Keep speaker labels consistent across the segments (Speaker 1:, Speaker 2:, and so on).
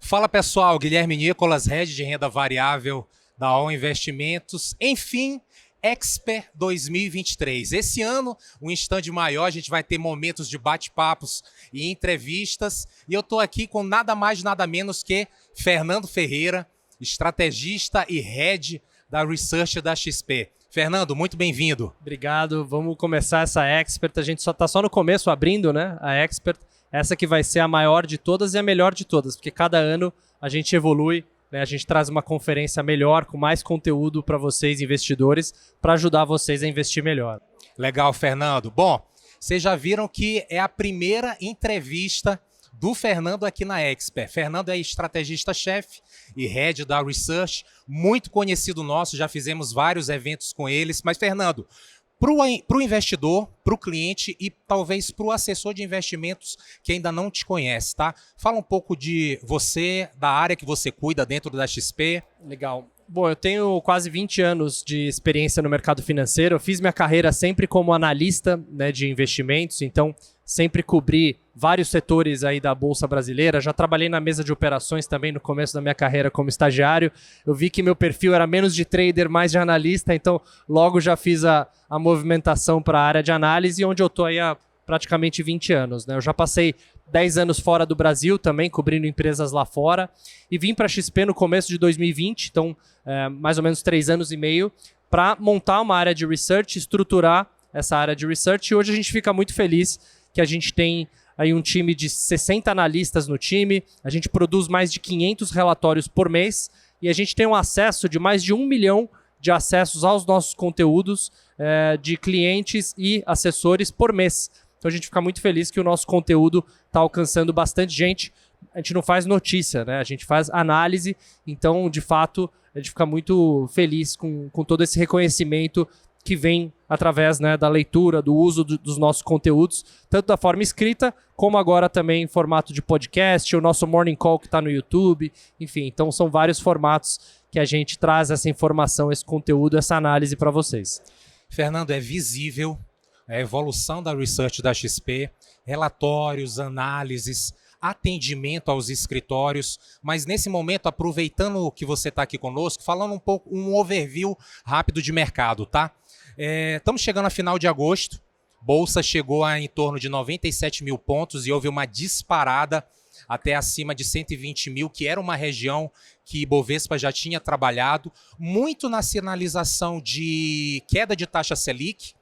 Speaker 1: Fala pessoal, Guilherme Nicolas, Head de Renda Variável da AO Investimentos. Enfim, Expert 2023. Esse ano, um stand maior, a gente vai ter momentos de bate-papos e entrevistas. E eu estou aqui com nada mais, nada menos que Fernando Ferreira, estrategista e Head da Research da XP. Fernando, muito bem-vindo.
Speaker 2: Obrigado, vamos começar essa Expert. A gente está só no começo abrindo, né? A Expert, essa que vai ser a maior de todas e a melhor de todas, porque cada ano a gente evolui, né? A gente traz uma conferência melhor, com mais conteúdo para vocês, investidores, para ajudar vocês a investir melhor.
Speaker 1: Legal, Fernando. Bom, vocês já viram que é a primeira entrevista do Fernando aqui na Expert. Fernando é estrategista-chefe e head da Research, muito conhecido nosso, já fizemos vários eventos com eles. Mas, Fernando, para o investidor, para o cliente e talvez para o assessor de investimentos que ainda não te conhece, tá? Fala um pouco de você, da área que você cuida dentro da XP.
Speaker 2: Legal. Bom, eu tenho quase 20 anos de experiência no mercado financeiro. Eu fiz minha carreira sempre como analista, né, de investimentos, então sempre cobri vários setores aí da Bolsa Brasileira. Já trabalhei na mesa de operações também no começo da minha carreira como estagiário. Eu vi que meu perfil era menos de trader, mais de analista, então logo já fiz a movimentação para a área de análise, onde eu estou aí há praticamente 20 anos, né? Eu já passei 10 anos fora do Brasil também, cobrindo empresas lá fora, e vim para a XP no começo de 2020, então mais ou menos 3 anos e meio, para montar uma área de research, estruturar essa área de research, e hoje a gente fica muito feliz que a gente tem aí um time de 60 analistas no time, a gente produz mais de 500 relatórios por mês, e a gente tem um acesso de mais de 1 milhão de acessos aos nossos conteúdos de clientes e assessores por mês. Então a gente fica muito feliz que o nosso conteúdo está alcançando bastante gente. A gente não faz notícia, né? A gente faz análise. Então, de fato, a gente fica muito feliz com todo esse reconhecimento que vem através, né, da leitura, do uso dos nossos conteúdos, tanto da forma escrita, como agora também em formato de podcast, o nosso Morning Call que está no YouTube. Enfim, então são vários formatos que a gente traz essa informação, esse conteúdo, essa análise para vocês.
Speaker 1: Fernando, é visível a evolução da Research da XP, relatórios, análises, atendimento aos escritórios, mas nesse momento, aproveitando que você está aqui conosco, falando um pouco, um overview rápido de mercado, tá? Estamos chegando a final de agosto, Bolsa chegou a em torno de 97 mil pontos e houve uma disparada até acima de 120 mil, que era uma região que Bovespa já tinha trabalhado, muito na sinalização de queda de taxa Selic.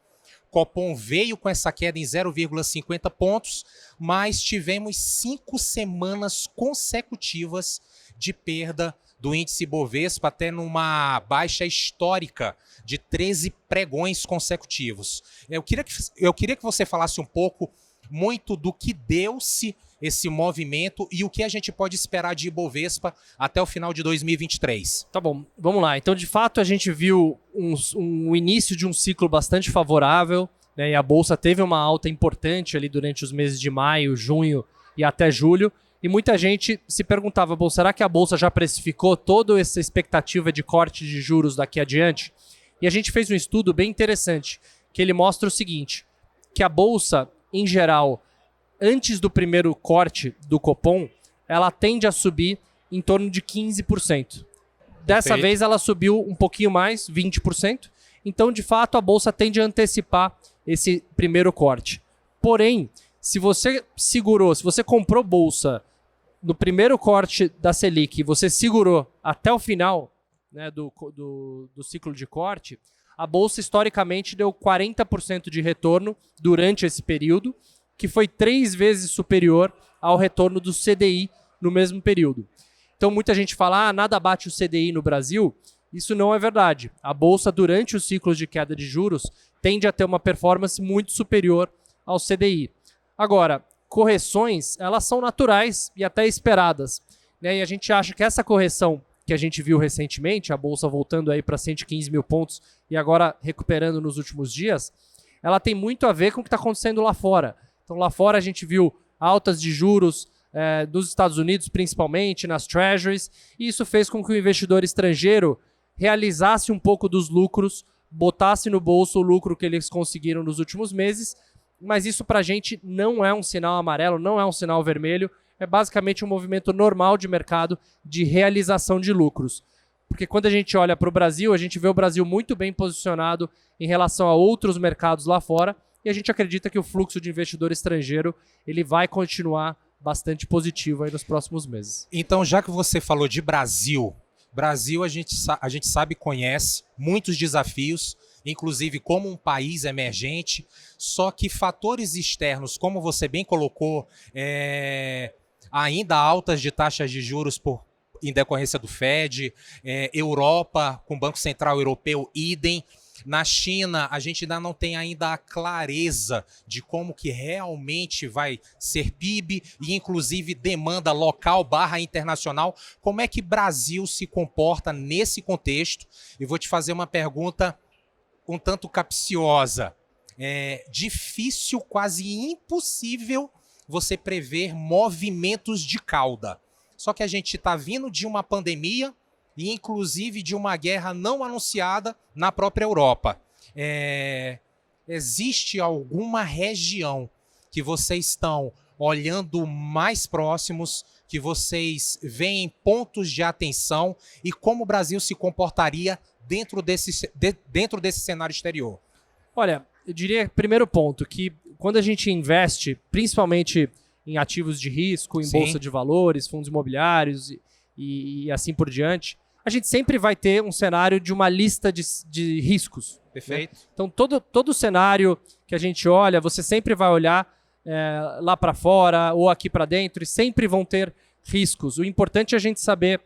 Speaker 1: Copom veio com essa queda em 0,50 pontos, mas tivemos 5 semanas consecutivas de perda do índice Bovespa, até numa baixa histórica de 13 pregões consecutivos. Eu queria que você falasse um pouco muito do que deu-se esse movimento e o que a gente pode esperar de Ibovespa até o final de 2023.
Speaker 2: Tá bom, vamos lá. Então, de fato, a gente viu um início de um ciclo bastante favorável, né? E a Bolsa teve uma alta importante ali durante os meses de maio, junho e até julho. E muita gente se perguntava, bom, será que a Bolsa já precificou toda essa expectativa de corte de juros daqui adiante? E a gente fez um estudo bem interessante, que ele mostra o seguinte, que a Bolsa, em geral, antes do primeiro corte do Copom, ela tende a subir em torno de 15%. Dessa vez ela subiu um pouquinho mais, 20%. Então, de fato, a Bolsa tende a antecipar esse primeiro corte. Porém, se você segurou, se você comprou Bolsa no primeiro corte da Selic e você segurou até o final, né, do ciclo de corte, a Bolsa historicamente deu 40% de retorno durante esse período, que foi 3 vezes superior ao retorno do CDI no mesmo período. Então muita gente fala, nada bate o CDI no Brasil. Isso não é verdade. A Bolsa, durante os ciclos de queda de juros, tende a ter uma performance muito superior ao CDI. Agora, correções, elas são naturais e até esperadas, né? E a gente acha que essa correção que a gente viu recentemente, a Bolsa voltando aí para 115 mil pontos e agora recuperando nos últimos dias, ela tem muito a ver com o que está acontecendo lá fora. Então lá fora a gente viu altas de juros dos Estados Unidos, principalmente nas treasuries, e isso fez com que o investidor estrangeiro realizasse um pouco dos lucros, botasse no bolso o lucro que eles conseguiram nos últimos meses, mas isso para a gente não é um sinal amarelo, não é um sinal vermelho, é basicamente um movimento normal de mercado de realização de lucros. Porque quando a gente olha para o Brasil, a gente vê o Brasil muito bem posicionado em relação a outros mercados lá fora, e a gente acredita que o fluxo de investidor estrangeiro ele vai continuar bastante positivo aí nos próximos meses.
Speaker 1: Então, já que você falou de Brasil, a gente sabe, conhece muitos desafios, inclusive como um país emergente, só que fatores externos, como você bem colocou, ainda altas de taxas de juros em decorrência do Fed, Europa, com o Banco Central Europeu, idem. Na China, a gente ainda não tem ainda a clareza de como que realmente vai ser PIB e, inclusive, demanda local / internacional. Como é que o Brasil se comporta nesse contexto? E vou te fazer uma pergunta um tanto capciosa. É difícil, quase impossível, você prever movimentos de cauda. Só que a gente está vindo de uma pandemia e, inclusive, de uma guerra não anunciada na própria Europa. Existe alguma região que vocês estão olhando mais próximos, que vocês veem pontos de atenção e como o Brasil se comportaria dentro desse cenário exterior?
Speaker 2: Olha, eu diria, primeiro ponto, que quando a gente investe, principalmente em ativos de risco, em bolsa de valores, fundos imobiliários e assim por diante, a gente sempre vai ter um cenário de uma lista de riscos.
Speaker 1: Perfeito.
Speaker 2: Né? Então, todo cenário que a gente olha, você sempre vai olhar lá para fora ou aqui para dentro e sempre vão ter riscos. O importante é a gente saber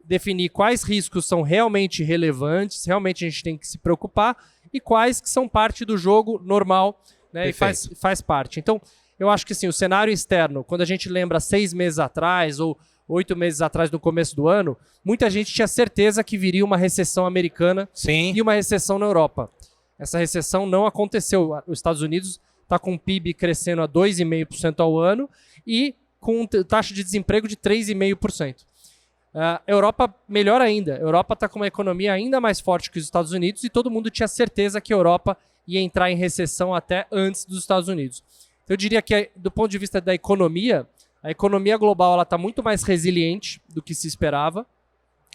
Speaker 2: definir quais riscos são realmente relevantes, realmente a gente tem que se preocupar e quais que são parte do jogo normal, né, e faz parte. Então, eu acho que sim, o cenário externo, quando a gente lembra 6 meses atrás ou 8 meses atrás, no começo do ano, muita gente tinha certeza que viria uma recessão americana e uma recessão na Europa. Essa recessão não aconteceu. Os Estados Unidos está com o PIB crescendo a 2,5% ao ano e com taxa de desemprego de 3,5%. A Europa, melhor ainda, a Europa está com uma economia ainda mais forte que os Estados Unidos e todo mundo tinha certeza que a Europa ia entrar em recessão até antes dos Estados Unidos. Então, eu diria que, do ponto de vista da economia, a economia global está muito mais resiliente do que se esperava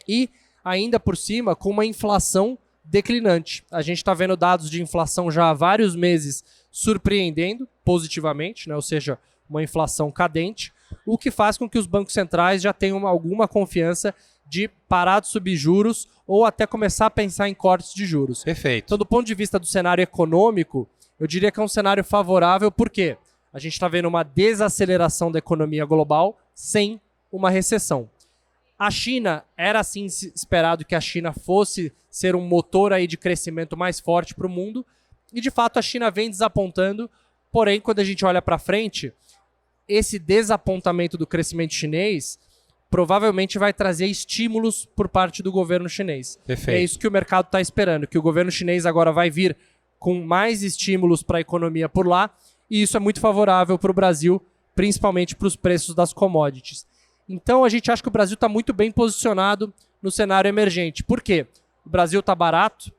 Speaker 2: e, ainda por cima, com uma inflação declinante. A gente está vendo dados de inflação já há vários meses surpreendendo positivamente, né? Ou seja, uma inflação cadente, o que faz com que os bancos centrais já tenham alguma confiança de parar de subir juros ou até começar a pensar em cortes de juros.
Speaker 1: Perfeito.
Speaker 2: Então, do ponto de vista do cenário econômico, eu diria que é um cenário favorável, porque a gente está vendo uma desaceleração da economia global sem uma recessão. A China, era assim esperado que a China fosse ser um motor aí de crescimento mais forte para o mundo, e de fato a China vem desapontando, porém, quando a gente olha para frente, esse desapontamento do crescimento chinês provavelmente vai trazer estímulos por parte do governo chinês.
Speaker 1: Perfeito.
Speaker 2: É isso que o mercado está esperando, que o governo chinês agora vai vir com mais estímulos para a economia por lá, e isso é muito favorável para o Brasil, principalmente para os preços das commodities. Então a gente acha que o Brasil está muito bem posicionado no cenário emergente. Por quê? O Brasil está barato,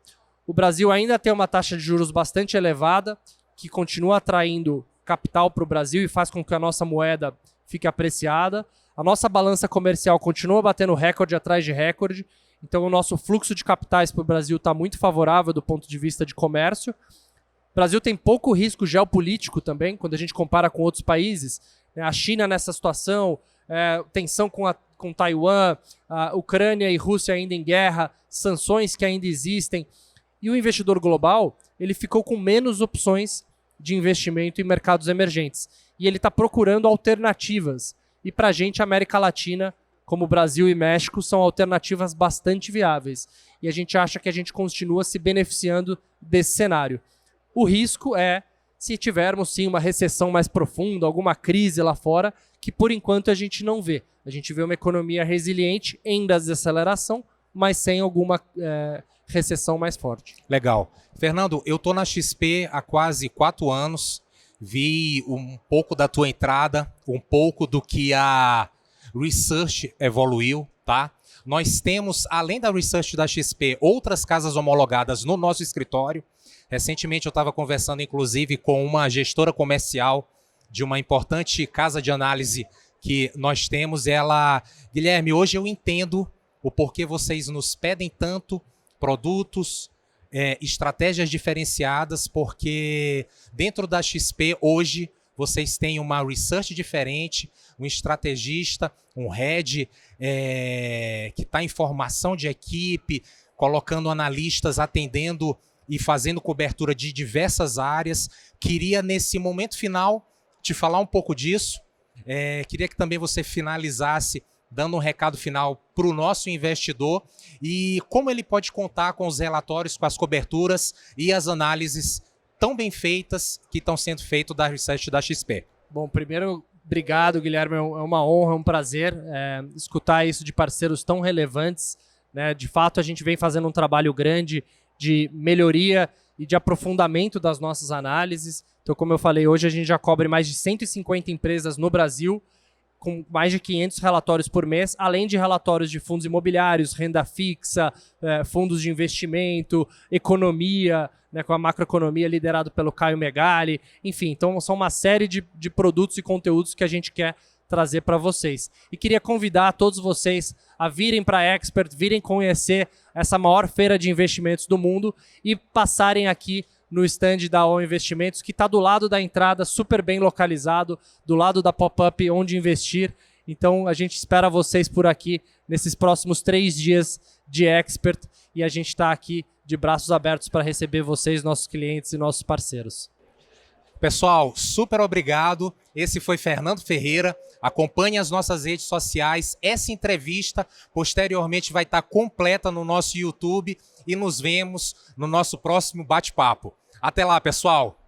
Speaker 2: o Brasil ainda tem uma taxa de juros bastante elevada, que continua atraindo capital para o Brasil e faz com que a nossa moeda fique apreciada. A nossa balança comercial continua batendo recorde atrás de recorde, então o nosso fluxo de capitais para o Brasil está muito favorável do ponto de vista de comércio. O Brasil tem pouco risco geopolítico também, quando a gente compara com outros países. A China nessa situação, tensão com Taiwan, a Ucrânia e Rússia ainda em guerra, sanções que ainda existem. E o investidor global, ele ficou com menos opções de investimento em mercados emergentes. E ele está procurando alternativas. E para a gente, a América Latina, como Brasil e México, são alternativas bastante viáveis. E a gente acha que a gente continua se beneficiando desse cenário. O risco é se tivermos sim uma recessão mais profunda, alguma crise lá fora, que por enquanto a gente não vê. A gente vê uma economia resiliente em desaceleração, mas sem alguma recessão mais forte.
Speaker 1: Legal. Fernando, eu estou na XP há quase 4 anos, vi um pouco da tua entrada, um pouco do que a Research evoluiu, tá? Nós temos, além da Research da XP, outras casas homologadas no nosso escritório. Recentemente eu estava conversando, inclusive, com uma gestora comercial de uma importante casa de análise que nós temos, Guilherme, hoje eu entendo o porquê vocês nos pedem tanto produtos, estratégias diferenciadas, porque dentro da XP hoje vocês têm uma research diferente, um estrategista, um head que está em formação de equipe, colocando analistas, atendendo e fazendo cobertura de diversas áreas. Queria, nesse momento final, te falar um pouco disso. Queria que também você finalizasse dando um recado final para o nosso investidor e como ele pode contar com os relatórios, com as coberturas e as análises tão bem feitas que estão sendo feitas da research da XP.
Speaker 2: Bom, primeiro, obrigado, Guilherme. É uma honra, é um prazer escutar isso de parceiros tão relevantes, né? De fato, a gente vem fazendo um trabalho grande de melhoria e de aprofundamento das nossas análises. Então, como eu falei, hoje a gente já cobre mais de 150 empresas no Brasil, com mais de 500 relatórios por mês, além de relatórios de fundos imobiliários, renda fixa, fundos de investimento, economia, né, com a macroeconomia liderado pelo Caio Megali. Enfim, então são uma série de produtos e conteúdos que a gente quer trazer para vocês. E queria convidar todos vocês a virem para a Expert, virem conhecer essa maior feira de investimentos do mundo e passarem aqui no stand da O Investimentos, que está do lado da entrada, super bem localizado, do lado da pop-up Onde Investir. Então, a gente espera vocês por aqui nesses próximos 3 dias de Expert e a gente está aqui de braços abertos para receber vocês, nossos clientes e nossos parceiros.
Speaker 1: Pessoal, super obrigado. Esse foi Fernando Ferreira. Acompanhe as nossas redes sociais. Essa entrevista posteriormente vai estar completa no nosso YouTube e nos vemos no nosso próximo bate-papo. Até lá, pessoal!